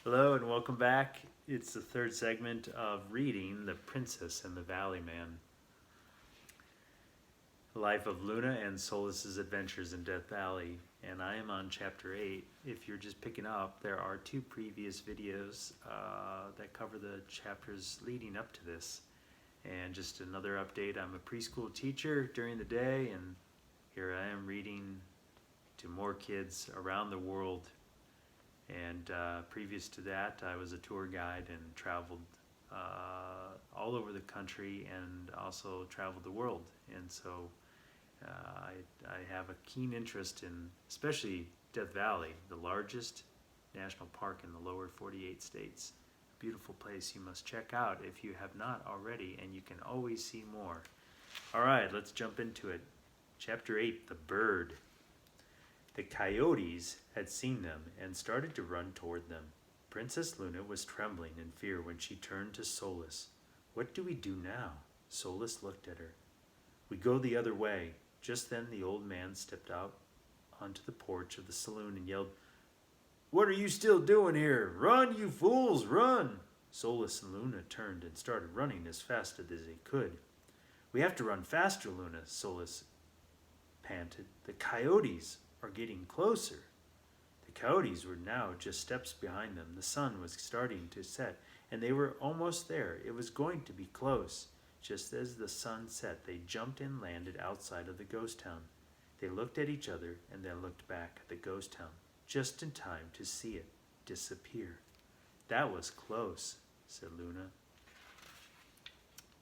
Hello and welcome back. It's the third segment of reading The Princess and the Valley Man. The life of Luna and Solus's adventures in Death Valley, and I am on chapter 8. If you're just picking up, there are two previous videos that cover the chapters leading up to this. And just another update, I'm a preschool teacher during the day, and here I am reading to more kids around the world. And previous to that, I was a tour guide and traveled all over the country and also traveled the world. And so I have a keen interest in especially Death Valley, the largest national park in the lower 48 states. Beautiful place you must check out if you have not already, and you can always see more. All right, let's jump into it. Chapter 8, The Bird. The coyotes had seen them and started to run toward them. Princess Luna was trembling in fear when she turned to Solus. "What do we do now?" Solus looked at her. "We go the other way." Just then the old man stepped out onto the porch of the saloon and yelled, "What are you still doing here? Run, you fools, run!" Solus and Luna turned and started running as fast as they could. "We have to run faster, Luna," Solus panted. "The coyotes are getting closer." The coyotes were now just steps behind them. The sun was starting to set, and they were almost there. It was going to be close. Just as the sun set, they jumped and landed outside of the ghost town. They looked at each other and then looked back at the ghost town, just in time to see it disappear. "That was close," said Luna.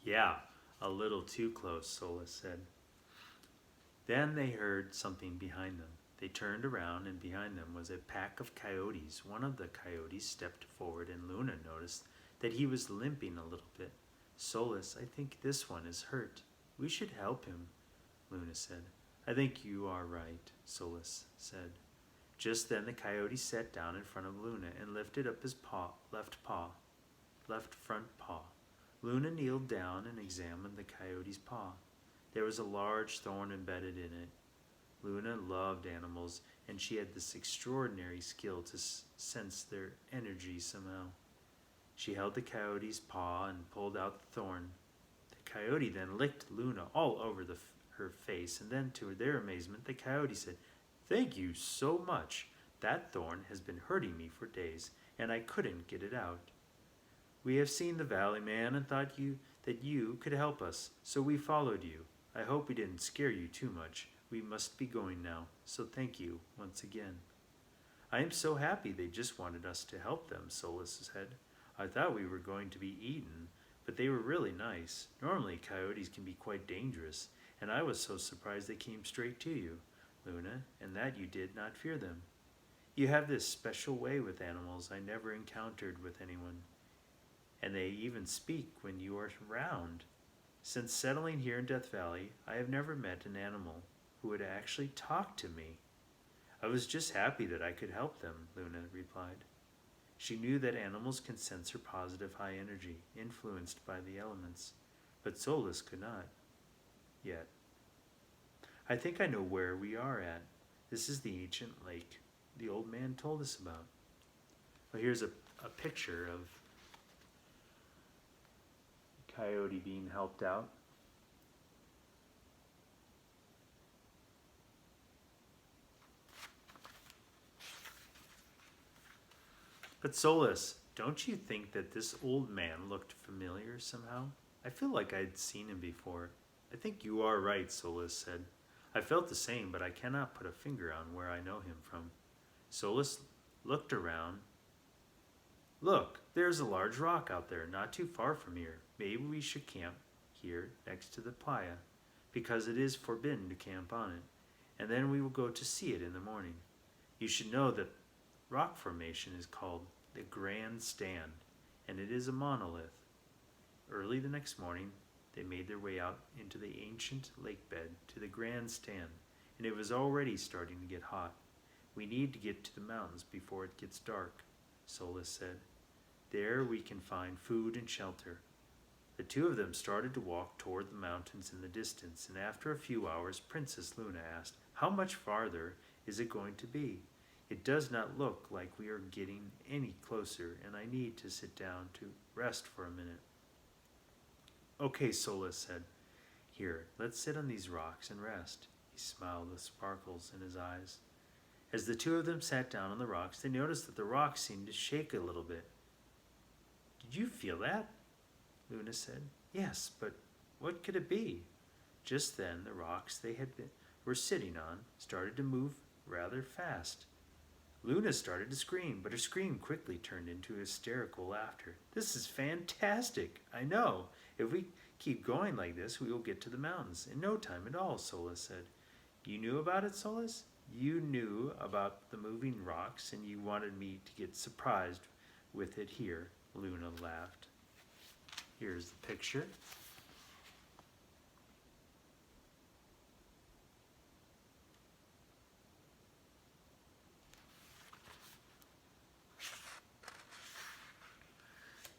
"Yeah, a little too close," Solus said. Then they heard something behind them. They turned around, and behind them was a pack of coyotes. One of the coyotes stepped forward, and Luna noticed that he was limping a little bit. "Solus, I think this one is hurt. We should help him," Luna said. "I think you are right," Solus said. Just then the coyote sat down in front of Luna and lifted up his left front paw. Luna kneeled down and examined the coyote's paw. There was a large thorn embedded in it. Luna loved animals, and she had this extraordinary skill to sense their energy somehow. She held the coyote's paw and pulled out the thorn. The coyote then licked Luna all over her face, and then, to their amazement, the coyote said, "Thank you so much. That thorn has been hurting me for days, and I couldn't get it out. We have seen the Valley Man and thought that you could help us, so we followed you. I hope we didn't scare you too much. We must be going now, so thank you once again." "I am so happy they just wanted us to help them," Solus said. "I thought we were going to be eaten, but they were really nice. Normally coyotes can be quite dangerous, and I was so surprised they came straight to you, Luna, and that you did not fear them. You have this special way with animals I never encountered with anyone, and they even speak when you are around. Since settling here in Death Valley, I have never met an animal who would actually talk to me." "I was just happy that I could help them," Luna replied. She knew that animals can sense her positive high energy, influenced by the elements, but Solus could not yet. "I think I know where we are at. This is the ancient lake the old man told us about." Well, here's a picture of Coyote being helped out. "But Solus, don't you think that this old man looked familiar somehow? I feel like I'd seen him before." "I think you are right," Solus said. "I felt the same, but I cannot put a finger on where I know him from." Solus looked around. "Look, there's a large rock out there, not too far from here. Maybe we should camp here next to the playa, because it is forbidden to camp on it, and then we will go to see it in the morning. You should know that rock formation is called the Grandstand, and it is a monolith." Early the next morning, they made their way out into the ancient lake bed to the Grandstand, and it was already starting to get hot. "We need to get to the mountains before it gets dark," Solus said. "There we can find food and shelter." The two of them started to walk toward the mountains in the distance, and after a few hours, Princess Luna asked, "How much farther is it going to be?" It does not look like we are getting any closer, and I need to sit down to rest for a minute. Okay, Solus said. Here, let's sit on these rocks and rest. He smiled with sparkles in his eyes. As the two of them sat down on the rocks, they noticed that the rocks seemed to shake a little bit. Did you feel that? Luna said. Yes, but what could it be? Just then, the rocks were sitting on started to move rather fast. Luna started to scream, but her scream quickly turned into hysterical laughter. This is fantastic! I know. If we keep going like this, we will get to the mountains in no time at all, Solus said. You knew about it, Solus? You knew about the moving rocks, and you wanted me to get surprised with it here, Luna laughed. Here's the picture.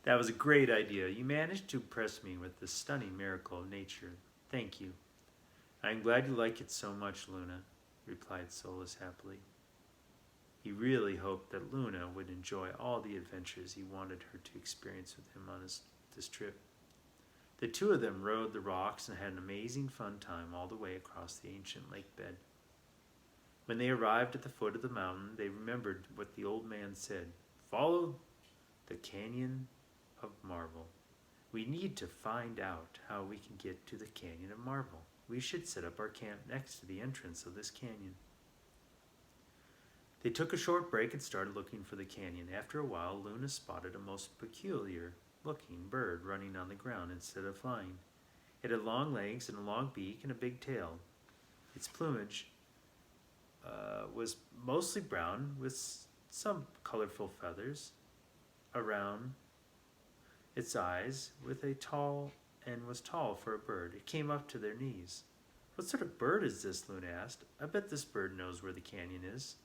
That was a great idea. You managed to impress me with the stunning miracle of nature. Thank you. I am glad you like it so much, Luna, replied Solus happily. He really hoped that Luna would enjoy all the adventures he wanted her to experience with him on this trip. The two of them rode the rocks and had an amazing fun time all the way across the ancient lake bed. When they arrived at the foot of the mountain, they remembered what the old man said. Follow the canyon of Marble. We need to find out how we can get to the Canyon of Marble. We should set up our camp next to the entrance of this canyon. They took a short break and started looking for the canyon. After a while, Luna spotted a most peculiar-looking bird running on the ground instead of flying. It had long legs and a long beak and a big tail. Its plumage was mostly brown with some colorful feathers around its eyes was tall for a bird. It came up to their knees. What sort of bird is this? Luna asked. I bet this bird knows where the canyon is.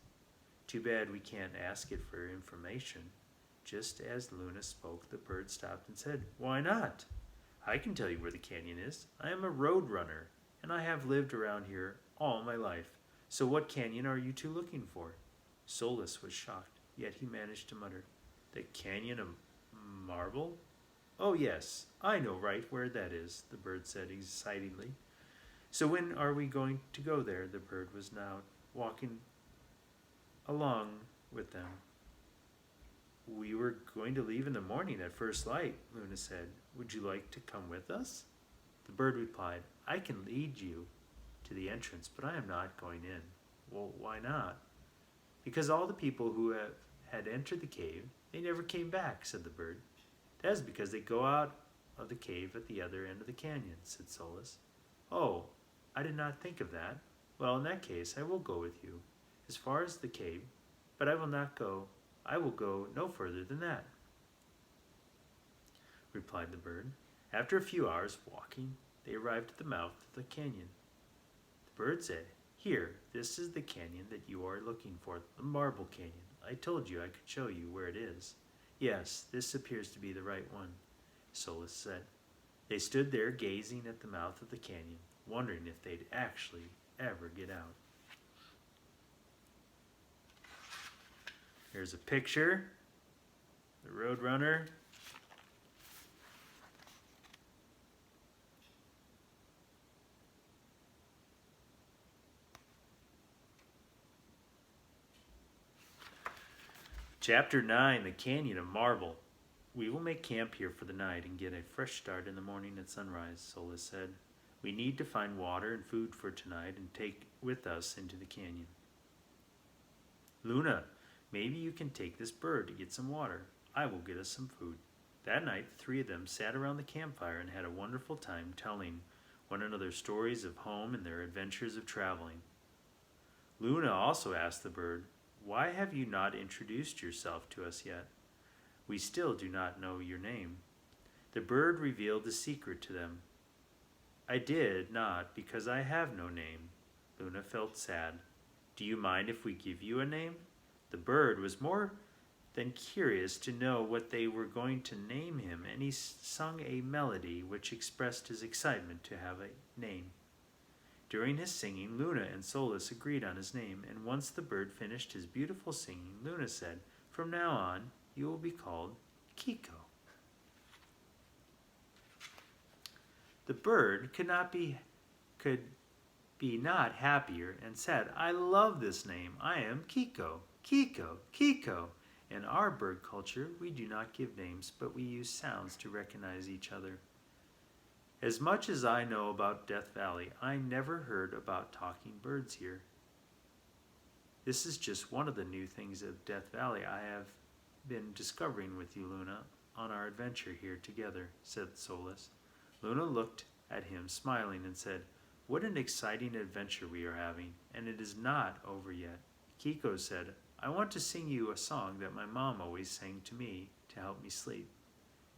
Too bad we can't ask it for information. Just as Luna spoke, the bird stopped and said, Why not? I can tell you where the canyon is. I am a road runner, and I have lived around here all my life. So what canyon are you two looking for? Solus was shocked, yet he managed to mutter, The Canyon of Marble? Oh yes, I know right where that is, the bird said excitedly. So when are we going to go there? The bird was now walking along with them. We were going to leave in the morning at first light, Luna said. Would you like to come with us? The bird replied, I can lead you to the entrance, but I am not going in. Well, why not? Because all the people who had entered the cave, they never came back, said the bird. That is because they go out of the cave at the other end of the canyon, said Solus. Oh, I did not think of that. Well, in that case, I will go with you as far as the cave, but I will go no further than that, replied the bird. After a few hours walking, they arrived at the mouth of the canyon. The bird said, Here, this is the canyon that you are looking for, the Marble Canyon. I told you I could show you where it is. Yes, this appears to be the right one, Solus said. They stood there gazing at the mouth of the canyon, wondering if they'd actually ever get out. Here's a picture. The Roadrunner. Chapter 9, The Canyon of Marble. We will make camp here for the night and get a fresh start in the morning at sunrise, Solus said. We need to find water and food for tonight and take with us into the canyon. Luna, maybe you can take this bird to get some water. I will get us some food. That night, the three of them sat around the campfire and had a wonderful time telling one another stories of home and their adventures of traveling. Luna also asked the bird, Why have you not introduced yourself to us yet? We still do not know your name. The bird revealed the secret to them. I did not, because I have no name. Luna felt sad. Do you mind if we give you a name? The bird was more than curious to know what they were going to name him, and he sung a melody which expressed his excitement to have a name. During his singing, Luna and Solus agreed on his name, and once the bird finished his beautiful singing, Luna said, "From now on, you will be called Kiko." The bird could be not happier and said, "I love this name. I am Kiko, Kiko, Kiko." In our bird culture, we do not give names, but we use sounds to recognize each other. As much as I know about Death Valley, I never heard about talking birds here. This is just one of the new things of Death Valley I have been discovering with you, Luna, on our adventure here together, said Solus. Luna looked at him, smiling, and said, "What an exciting adventure we are having, and it is not over yet." Kiko said, "I want to sing you a song that my mom always sang to me to help me sleep."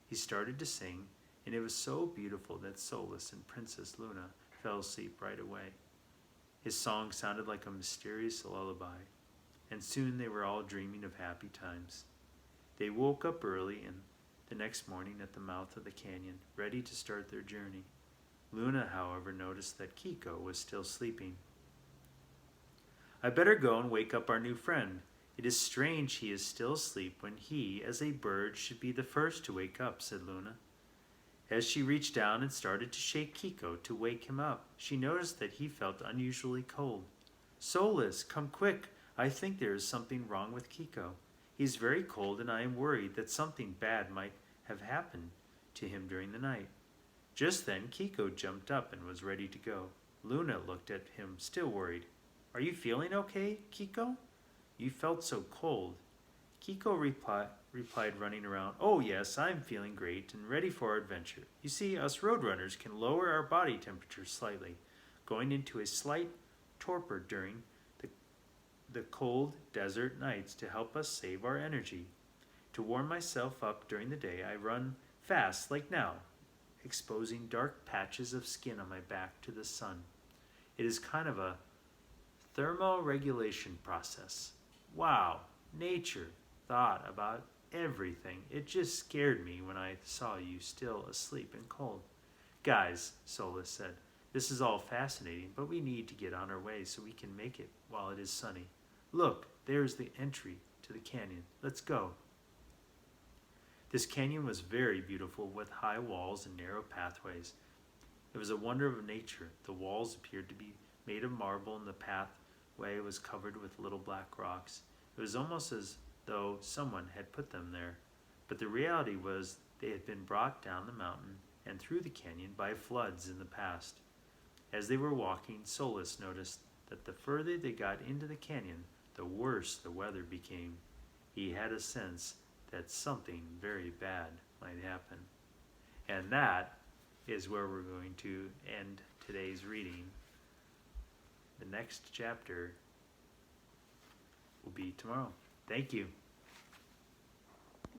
He started to sing, and it was so beautiful that Solus and Princess Luna fell asleep right away. His song sounded like a mysterious lullaby, and soon they were all dreaming of happy times. They woke up early and the next morning at the mouth of the canyon, ready to start their journey. Luna, however, noticed that Kiko was still sleeping. "I better go and wake up our new friend. It is strange he is still asleep when he, as a bird, should be the first to wake up," said Luna. As she reached down and started to shake Kiko to wake him up, she noticed that he felt unusually cold. "Solus, come quick. I think there is something wrong with Kiko. He's very cold and I am worried that something bad might have happened to him during the night." Just then Kiko jumped up and was ready to go. Luna looked at him, still worried. "Are you feeling okay, Kiko? You felt so cold." Kiko replied, running around, "Oh yes, I'm feeling great and ready for our adventure. You see, us roadrunners can lower our body temperature slightly, going into a slight torpor during the cold desert nights to help us save our energy. To warm myself up during the day, I run fast like now, exposing dark patches of skin on my back to the sun. It is kind of a thermoregulation process." Wow, nature thought about everything. It just scared me when I saw you still asleep and cold. "Guys," Solus said, "this is all fascinating, but we need to get on our way so we can make it while it is sunny. Look, there's the entry to the canyon. Let's go." This canyon was very beautiful with high walls and narrow pathways. It was a wonder of nature. The walls appeared to be made of marble and the pathway was covered with little black rocks. It was almost as though someone had put them there, but the reality was they had been brought down the mountain and through the canyon by floods in the past. As they were walking, Solus noticed that the further they got into the canyon, the worse the weather became. He had a sense that something very bad might happen. And that is where we're going to end today's reading. The next chapter will be tomorrow. Thank you.